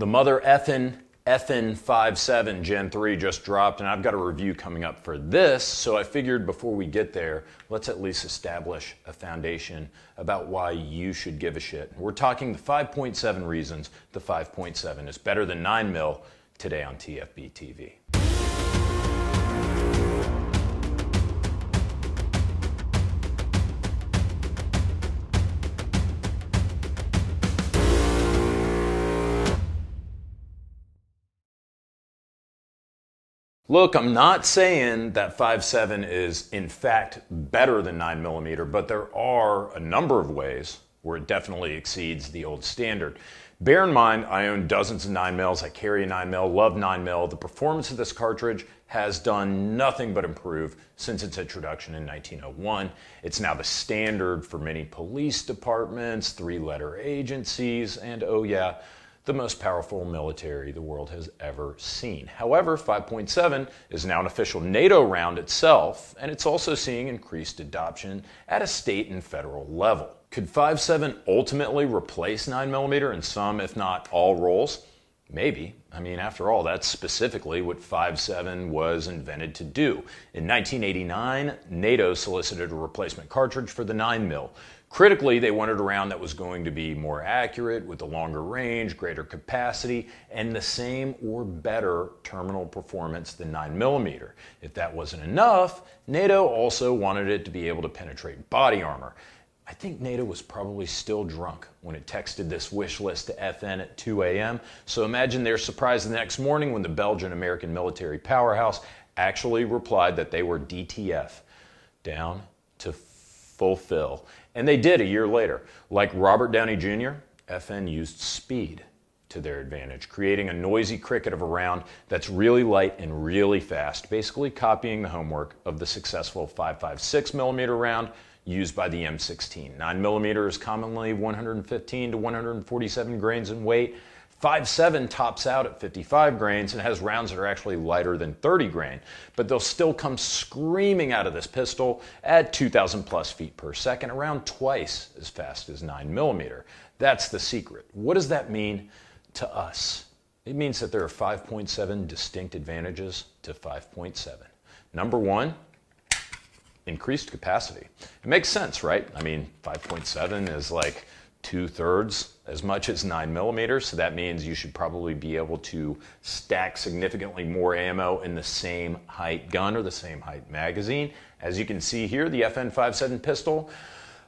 The mother effin' 5.7 Gen 3 just dropped, and I've got a review coming up for this, so I figured before we get there, let's at least establish a foundation about why you should give a shit. We're talking the 5.7 reasons the 5.7 is better than 9mm today on TFBTV. Look, I'm not saying that 5.7 is in fact better than 9mm, but there are a number of ways where it definitely exceeds the old standard. Bear in mind, I own dozens of 9mm, I carry a 9mm, love 9mm. The performance of this cartridge has done nothing but improve since its introduction in 1901. It's now the standard for many police departments, three-letter agencies, and oh yeah, the most powerful military the world has ever seen. However, 5.7 is now an official NATO round itself, and it's also seeing increased adoption at a state and federal level. Could 5.7 ultimately replace 9mm in some, if not all, roles? Maybe. I mean, after all, that's specifically what 5.7 was invented to do. In 1989, NATO solicited a replacement cartridge for the 9mm. Critically, they wanted a round that was going to be more accurate, with a longer range, greater capacity, and the same or better terminal performance than 9mm. If that wasn't enough, NATO also wanted it to be able to penetrate body armor. I think NATO was probably still drunk when it texted this wish list to FN at 2 a.m., so imagine their surprise the next morning when the Belgian-American military powerhouse actually replied that they were DTF, down to fulfill. And they did a year later. Like Robert Downey Jr., FN used speed to their advantage, creating a noisy cricket of a round that's really light and really fast, basically copying the homework of the successful 5.56mm round used by the M16. 9mm is commonly 115 to 147 grains in weight. 5.7 tops out at 55 grains and has rounds that are actually lighter than 30 grain, but they'll still come screaming out of this pistol at 2,000 plus feet per second, around twice as fast as 9mm. That's the secret. What does that mean to us? It means that there are 5.7 distinct advantages to 5.7. Number one, increased capacity. It makes sense, right? I mean, 5.7 is like 2/3 as much as 9mm, so that means you should probably be able to stack significantly more ammo in the same height gun or the same height magazine. As you can see here, the FN 5.7 pistol,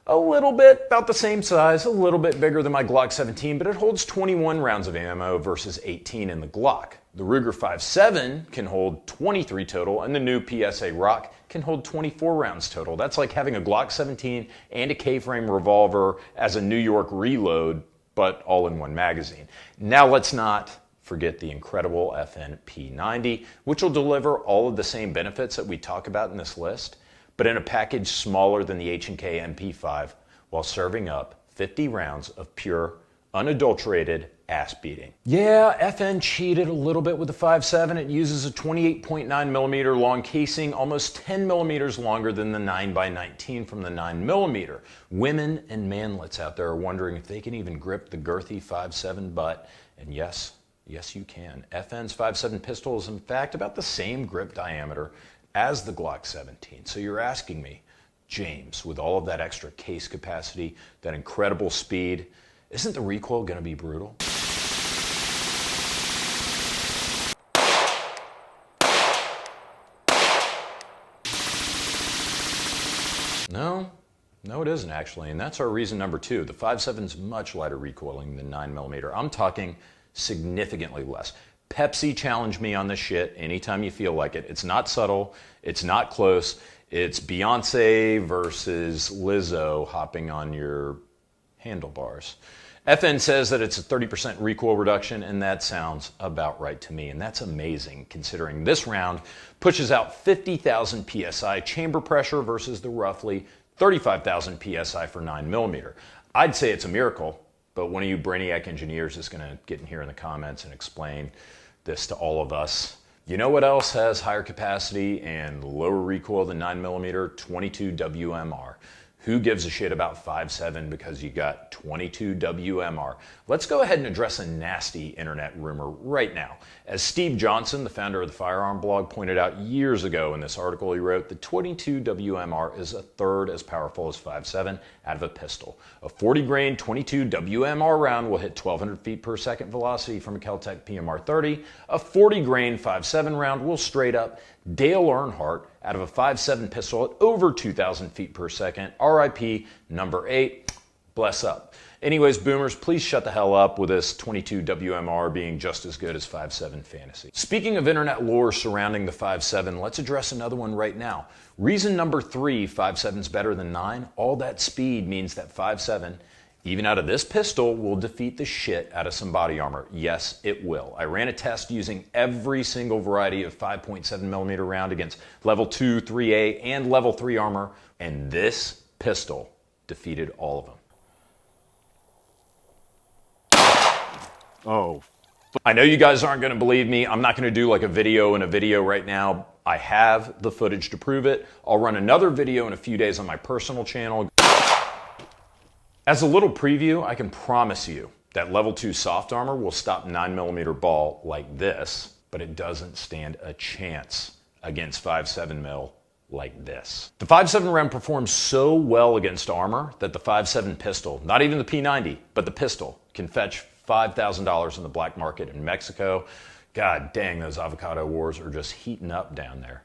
a little bit about the same size, a little bit bigger than my Glock 17, but it holds 21 rounds of ammo versus 18 in the Glock. The Ruger 5.7 can hold 23 total, and the new PSA Rock can hold 24 rounds total. That's like having a Glock 17 and a K-frame revolver as a New York reload, but all in one magazine. Now let's not forget the incredible FN P90, which will deliver all of the same benefits that we talk about in this list, but in a package smaller than the H&K MP5, while serving up 50 rounds of pure, unadulterated ass beating. Yeah, FN cheated a little bit with the 5.7. It uses a 28.9mm long casing, almost 10 millimeters longer than the 9x19 from the 9mm. Women and manlets out there are wondering if they can even grip the girthy 5.7 butt, and yes, you can. FN's 5.7 pistol is in fact about the same grip diameter as the Glock 17. So you're asking me, James, with all of that extra case capacity, that incredible speed, isn't the recoil going to be brutal? No, it isn't actually, and that's our reason number two. The 5.7 is much lighter recoiling than 9mm. I'm talking significantly less. Pepsi challenge me on this shit anytime you feel like it. It's not subtle, it's not close, it's Beyonce versus Lizzo hopping on your handlebars. FN says that it's a 30% recoil reduction, and that sounds about right to me, and that's amazing considering this round pushes out 50,000 psi chamber pressure versus the roughly 35,000 psi for 9mm. I'd say it's a miracle, but one of you brainiac engineers is going to get in here in the comments and explain this to all of us. You know what else has higher capacity and lower recoil than 9mm? 22 WMR. Who gives a shit about 5.7 because you got 22 WMR? Let's go ahead and address a nasty internet rumor right now. As Steve Johnson, the founder of the Firearm blog, pointed out years ago in this article he wrote, the 22 WMR is a third as powerful as 5.7 out of a pistol. A 40 grain 22 WMR round will hit 1,200 feet per second velocity from a Kel-Tec PMR 30. A 40 grain 5.7 round will straight up Dale Earnhardt out of a 5.7 pistol at over 2,000 feet per second. RIP number 8. Bless up. Anyways, boomers, please shut the hell up with this 22 WMR being just as good as 5.7 fantasy. Speaking of internet lore surrounding the 5.7, let's address another one right now. Reason number 3, 5.7 is better than 9. All that speed means that 5.7, even out of this pistol, will defeat the shit out of some body armor. Yes, it will. I ran a test using every single variety of 5.7mm round against level 2, 3A, and level 3 armor, and this pistol defeated all of them. Oh. I know you guys aren't going to believe me. I'm not going to do like a video in a video right now. I have the footage to prove it. I'll run another video in a few days on my personal channel. As a little preview, I can promise you that level 2 soft armor will stop 9mm ball like this, but it doesn't stand a chance against 5.7 mil like this. The 5.7 round performs so well against armor that the 5.7 pistol, not even the P90, but the pistol, can fetch $5,000 in the black market in Mexico. God dang, those avocado wars are just heating up down there.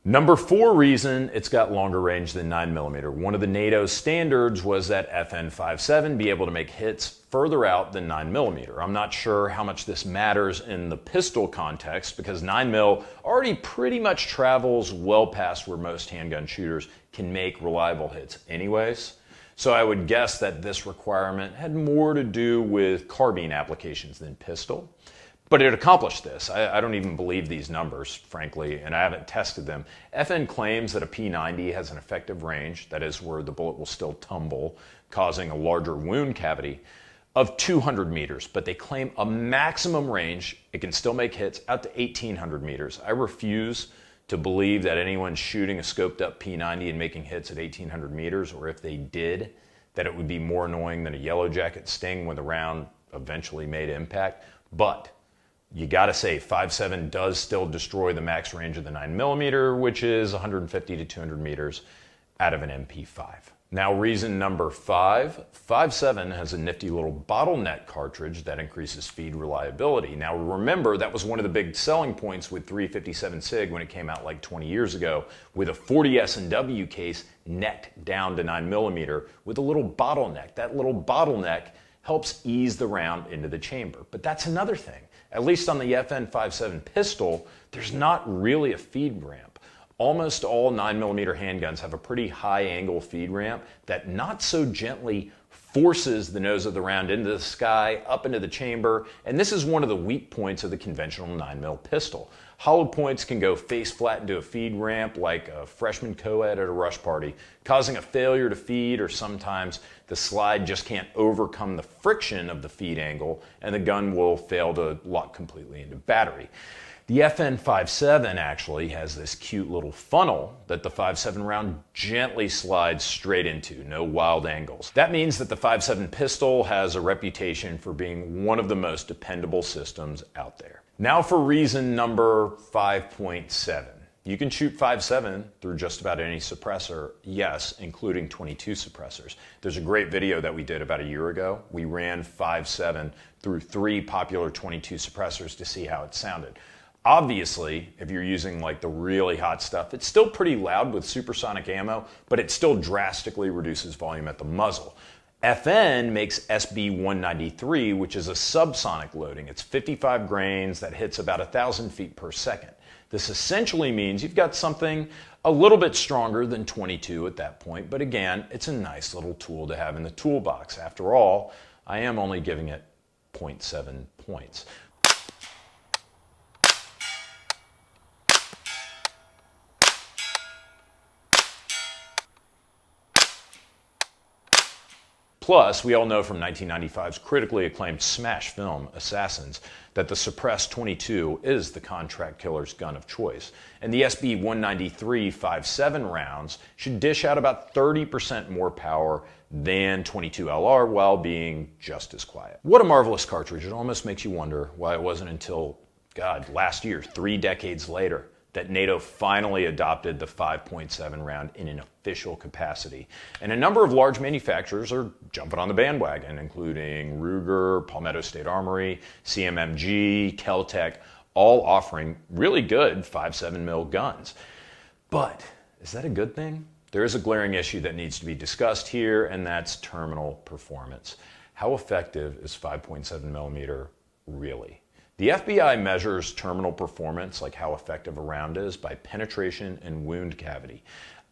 Number 4 reason it's got longer range than 9mm. One of the NATO standards was that FN 5.7 be able to make hits further out than 9mm. I'm not sure how much this matters in the pistol context because 9mm already pretty much travels well past where most handgun shooters can make reliable hits anyways. So I would guess that this requirement had more to do with carbine applications than pistol. But it accomplished this. I don't even believe these numbers, frankly, and I haven't tested them. FN claims that a P90 has an effective range, that is where the bullet will still tumble, causing a larger wound cavity, of 200 meters, but they claim a maximum range, it can still make hits, out to 1,800 meters. I refuse to believe that anyone's shooting a scoped up P90 and making hits at 1,800 meters, or if they did, that it would be more annoying than a yellow jacket sting when the round eventually made impact. But you gotta say 5.7 does still destroy the max range of the 9mm, which is 150 to 200 meters out of an MP5. Now reason number 5, 5.7 has a nifty little bottleneck cartridge that increases feed reliability. Now remember, that was one of the big selling points with 357 SIG when it came out like 20 years ago, with a 40 S&W case necked down to 9mm with a little bottleneck. That little bottleneck helps ease the round into the chamber. But that's another thing. At least on the FN 5.7 pistol, there's not really a feed ramp. Almost all 9mm handguns have a pretty high angle feed ramp that not so gently forces the nose of the round into the sky, up into the chamber, and this is one of the weak points of the conventional 9mm pistol. Hollow points can go face flat into a feed ramp like a freshman co-ed at a rush party, causing a failure to feed, or sometimes the slide just can't overcome the friction of the feed angle and the gun will fail to lock completely into battery. The FN 5.7 actually has this cute little funnel that the 5.7 round gently slides straight into, no wild angles. That means that the 5.7 pistol has a reputation for being one of the most dependable systems out there. Now for reason number 5.7. You can shoot 5.7 through just about any suppressor, yes, including 22 suppressors. There's a great video that we did about a year ago. We ran 5.7 through 3 popular 22 suppressors to see how it sounded. Obviously, if you're using like the really hot stuff, it's still pretty loud with supersonic ammo, but it still drastically reduces volume at the muzzle. FN makes SB193, which is a subsonic loading. It's 55 grains that hits about 1,000 feet per second. This essentially means you've got something a little bit stronger than 22 at that point, but again, it's a nice little tool to have in the toolbox. After all, I am only giving it 0.7 points. Plus, we all know from 1995's critically acclaimed smash film, Assassins, that the Suppressor 22 is the contract killer's gun of choice. And the SB 193 5.7 rounds should dish out about 30% more power than 22 LR while being just as quiet. What a marvelous cartridge. It almost makes you wonder why it wasn't until, God, last year, 3 decades later, that NATO finally adopted the 5.7 round in an official capacity. And a number of large manufacturers are jumping on the bandwagon, including Ruger, Palmetto State Armory, CMMG, Keltec, all offering really good 5.7mm guns. But is that a good thing? There is a glaring issue that needs to be discussed here, and that's terminal performance. How effective is 5.7mm really? The FBI measures terminal performance, like how effective a round is, by penetration and wound cavity.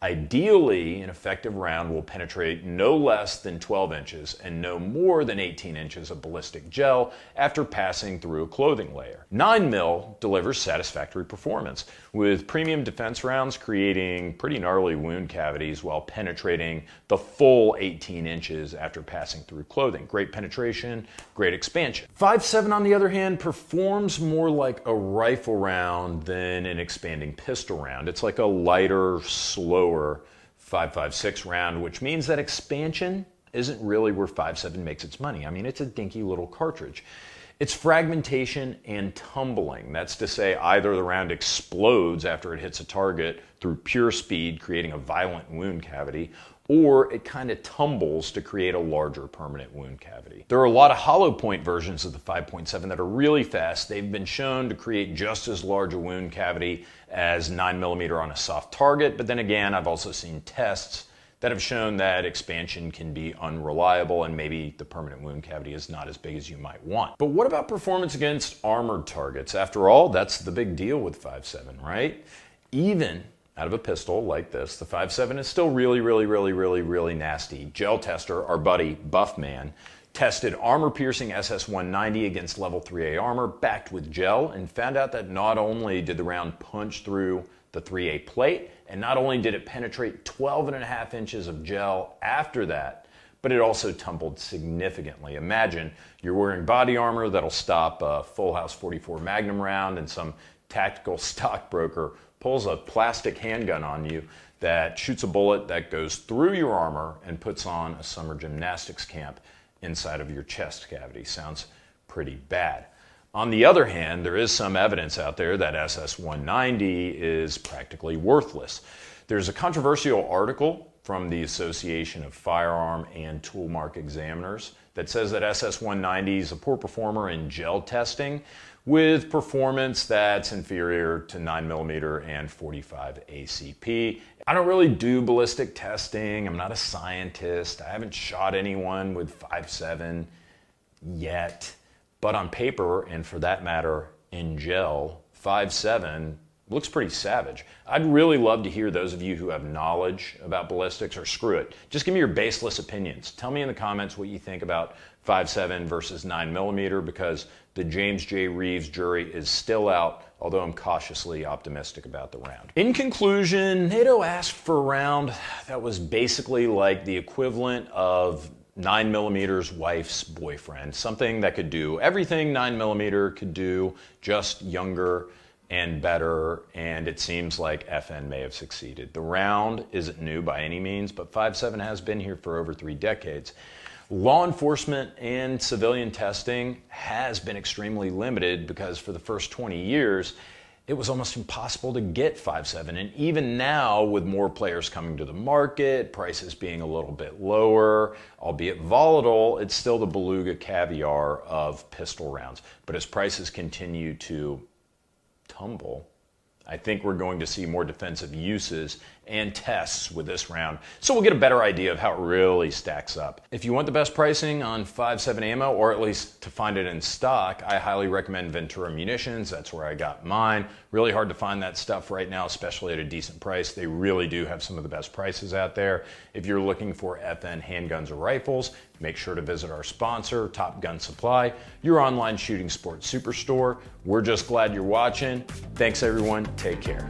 Ideally, an effective round will penetrate no less than 12 inches and no more than 18 inches of ballistic gel after passing through a clothing layer. 9mm delivers satisfactory performance, with premium defense rounds creating pretty gnarly wound cavities while penetrating the full 18 inches after passing through clothing. Great penetration, great expansion. 5.7, on the other hand, performs more like a rifle round than an expanding pistol round. It's like a lighter, slower 5.56 round, which means that expansion isn't really where 5.7 makes its money. I mean, it's a dinky little cartridge. It's fragmentation and tumbling. That's to say, either the round explodes after it hits a target through pure speed, creating a violent wound cavity, or it kind of tumbles to create a larger permanent wound cavity. There are a lot of hollow point versions of the 5.7 that are really fast. They've been shown to create just as large a wound cavity as 9mm on a soft target, but then again, I've also seen tests that have shown that expansion can be unreliable and maybe the permanent wound cavity is not as big as you might want. But what about performance against armored targets? After all, that's the big deal with 5.7, right? Even out of a pistol like this, the 5.7 is still really nasty. Gel Tester, our buddy Buffman, tested armor-piercing SS-190 against level 3A armor backed with gel and found out that not only did the round punch through the 3A plate, and not only did it penetrate 12.5 inches of gel after that, but it also tumbled significantly. Imagine you're wearing body armor that'll stop a Full House 44 Magnum round, and some tactical stockbroker pulls a plastic handgun on you that shoots a bullet that goes through your armor and puts on a summer gymnastics camp inside of your chest cavity. Sounds pretty bad. On the other hand, there is some evidence out there that SS-190 is practically worthless. There's a controversial article from the Association of Firearm and Toolmark Examiners that says that SS-190 is a poor performer in gel testing with performance that's inferior to 9mm and 45 ACP. I don't really do ballistic testing. I'm not a scientist. I haven't shot anyone with 5.7 yet. But on paper, and for that matter, in gel, 5.7 looks pretty savage. I'd really love to hear those of you who have knowledge about ballistics, or screw it, just give me your baseless opinions. Tell me in the comments what you think about 5.7 versus 9mm, because the James J. Reeves jury is still out, although I'm cautiously optimistic about the round. In conclusion, NATO asked for a round that was basically like the equivalent of 9mm's wife's boyfriend, something that could do everything 9mm could do, just younger and better, and it seems like FN may have succeeded. The round isn't new by any means, but 5.7 has been here for over 3 decades. Law enforcement and civilian testing has been extremely limited because for the first 20 years, it was almost impossible to get 5.7. And even now, with more players coming to the market, prices being a little bit lower, albeit volatile, it's still the beluga caviar of pistol rounds. But as prices continue to tumble, I think we're going to see more defensive uses and tests with this round, so we'll get a better idea of how it really stacks up. If you want the best pricing on 5.7 ammo, or at least to find it in stock, I highly recommend Ventura Munitions. That's where I got mine. Really hard to find that stuff right now, especially at a decent price. They really do have some of the best prices out there. If you're looking for FN handguns or rifles, make sure to visit our sponsor, Top Gun Supply, your online shooting sports superstore. We're just glad you're watching. Thanks everyone, take care.